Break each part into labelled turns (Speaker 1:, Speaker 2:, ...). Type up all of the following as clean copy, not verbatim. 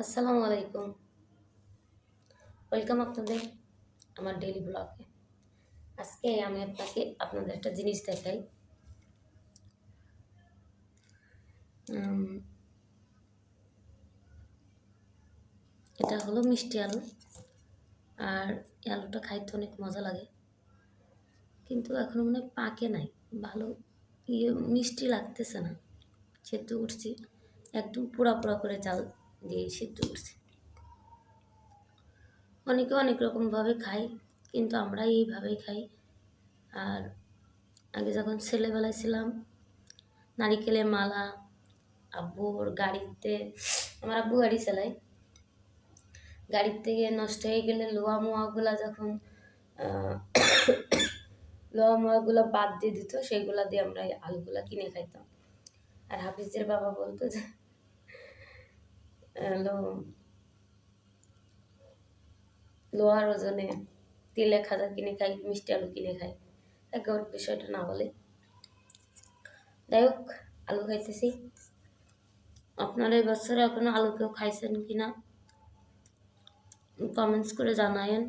Speaker 1: আসসালামু আলাইকুম। ওয়েলকাম আপনাদের আমার ডেইলি ব্লগে। আজকে আমি আপনাদের একটা জিনিস দেখাই। উম, এটা হলো মিষ্টি আলু। আর এই আলুটা খাইতে অনেক মজা লাগে, কিন্তু এখনো মনে হয় পাকে নাই। ভালো মিষ্টি লাগতেছে না। সেদ্ধ করছি, একদম পোড়া পোড়া করে চাল দিয়ে সেদ্ধ করছি। অনেকে অনেক রকমভাবে খাই, কিন্তু আমরা এইভাবেই খাই। আর আগে যখন ছেলেবেলায় ছিলাম, নারিকেলের মালা, আব্বুর গাড়িতে, আমার আব্বু গাড়ি চালায়, গাড়ির থেকে নষ্ট হয়ে গেলে লোহা মোয়াগুলা যখন লোহা মোয়াগুলো বাদ দিয়ে দিত, সেইগুলা দিয়ে আমরা এই আলুগুলা কিনে খাইতাম। আর হাফিজের বাবা বলতো যে লোহার ওজনে তেলে খাজা কিনে খাই, মিষ্টি আলু কিনে খাই। একবার বিষয়টা না বলে, যাই হোক, আলু খাইতেছি। আপনারা এই বছরে এখনো আলু কেউ খাইছেন কিনা কমেন্টস করে জানায়েন।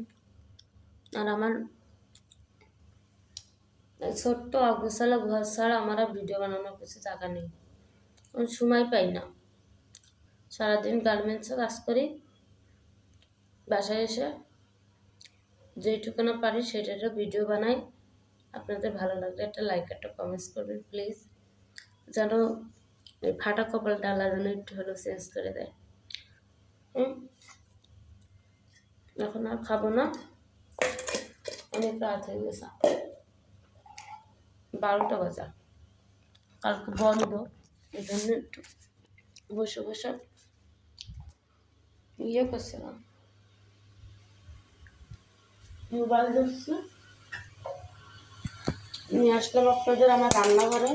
Speaker 1: আর আমার ছোট্ট অগোছালো ঘর ছাড়া আমার আর ভিডিও বানানোর কিছু জায়গা নেই, সময় পাই না। সারাদিন গার্মেন্টসে কাজ করি, বাসায় এসে যেইটুকুনা পারি সেটারও ভিডিও বানাই। আপনাদের ভালো লাগলে একটা লাইক একটা কমেন্টস করবেন প্লিজ, যেন এই ফাটা কপালটা আল্লাহ যেন একটু হলেও চেঞ্জ করে দেয়। এখন আর খাবো না, অনেক রাত হয়ে গেছে, 12টা বাজা। কালকে বন্ধ, এই জন্য একটু বসে বসে করছিলাম, মোবাইল ধরছি। নিয়ে আসলাম আপনাদের আমার রান্নাঘরে,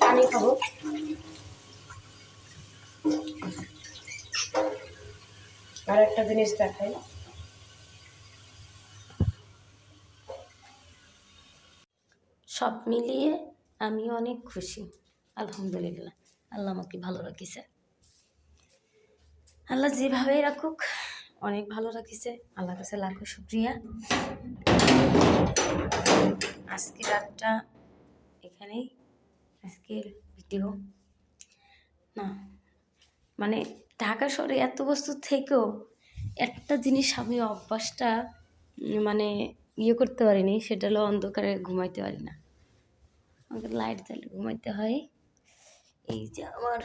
Speaker 1: পানি খাবো। আর একটা জিনিস দেখাই, সব মিলিয়ে আমি অনেক খুশি, আলহামদুলিল্লাহ। আল্লাহ আমাকে ভালো রাখিছে, আল্লাহ যেভাবেই রাখুক অনেক ভালো রাখিছে, আল্লাহর কাছে লাখো শুক্রিয়া। আজকের রাতটা এখানেই, আজকের ভিডিও না, মানে ঢাকা শহরে এত বস্তু থেকেও একটা জিনিস আমি অভ্যাসটা মানে করতে পারিনি, সেটা হলো অন্ধকারে ঘুমাইতে পারি না। আমাকে লাইট জ্বালিয়ে ঘুমাইতে হয়। এই যে আমার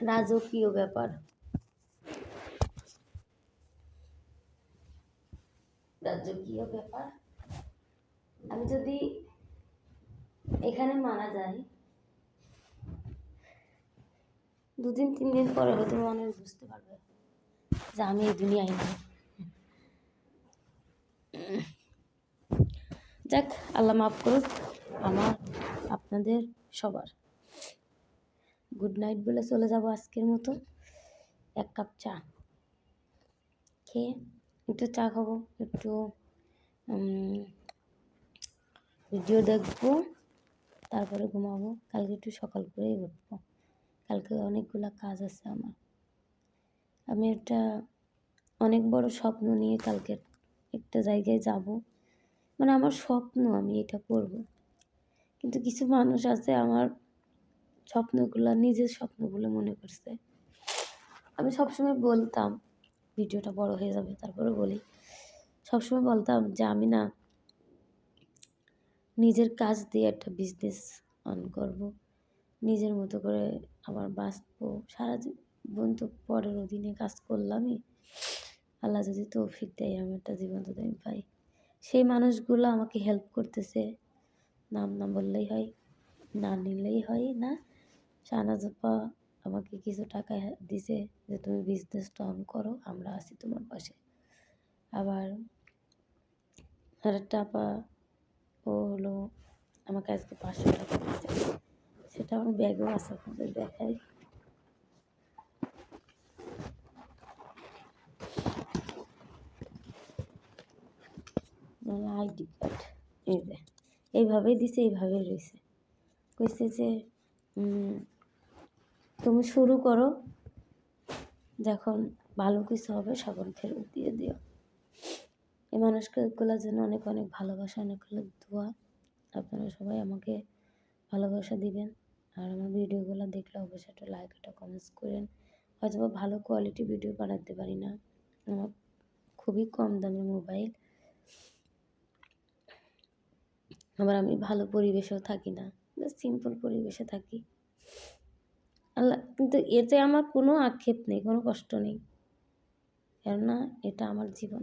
Speaker 1: রাজকীয় ব্যাপার, রাজকীয় ব্যাপার। আমি যদি এখানে মারা যাই, 2-3 দিন পরে হয়তো মানুষ বুঝতে পারবে যে আমি এই দুনিয়ায় নেই। যাক, আল্লাহ মাফ করুক আমার আপনাদের সবার। গুড নাইট বলে চলে যাব আজকের মতো। 1 কাপ চা খেয়ে একটু চা খাবো, একটু ভিডিও দেখবো, তারপরে ঘুমাবো। কালকে একটু সকাল করেই উঠবো, কালকে অনেকগুলো কাজ আছে আমার। আমি একটা অনেক বড় স্বপ্ন নিয়ে কালকে একটা জায়গায় যাব, মানে আমার স্বপ্ন আমি এটা করব। কিন্তু কিছু মানুষ আছে আমার স্বপ্নগুলো নিজের স্বপ্নগুলো মনে করছে। আমি সবসময় বলতাম, ভিডিওটা বড় হয়ে যাবে তারপরে বলি, সবসময় বলতাম যে আমি না নিজের কাজ দিয়ে একটা বিজনেস অন করব, নিজের মতো করে আবার বাঁচবো। সারা জীবন তো পরের অধীনে কাজ করলামই, আল্লাহ যদি তৌফিক দেয় আমি একটা জীবন যদি আমি পাই। সেই মানুষগুলো আমাকে হেল্প করতেছে, নাম না বললেই হয়, না নিলেই হয় না। শাহনাজ আপা আমাকে কিছু টাকা দিছে যে তুমি বিজনেসটা অন করো, আমরা আছি তোমার পাশে। আবার আরেকটা আপা, ও হলো আমাকে আজকে 500 টাকা দিয়েছে, সেটা আমার ব্যাগেও আছে, আপনাদের দেখাই। আইডি কার্ড, এই যে এইভাবেই দিছে, এইভাবেই রয়েছে। কইছে যে উম, তুমি শুরু করো, যখন ভালো কিছু হবে সকল ফেরত দিয়ে দিও। এই মানুষগুলোর জন্য অনেক অনেক ভালোবাসা, অনেক অনেক দোয়া। আপনারা সবাই আমাকে ভালোবাসা দিবেন। আর আমার ভিডিওগুলো দেখলে অবশ্যই একটা লাইক, একটা কমেন্টস করেন। হয়তো বা ভালো কোয়ালিটি ভিডিও বানাতে পারি না, আমার খুবই কম দামি মোবাইল, আবার আমি ভালো পরিবেশেও থাকি না, সিম্পল পরিবেশে থাকি। আল্লাহ, কিন্তু এতে আমার কোনো আক্ষেপ নেই, কোনো কষ্ট নেই, কেননা এটা আমার জীবন।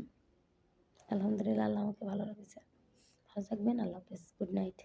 Speaker 1: আলহামদুলিল্লাহ, আল্লাহ আমাকে ভালো রেখেছে। ভালো থাকবেন, আল্লাহ হাফেজ, গুড নাইট।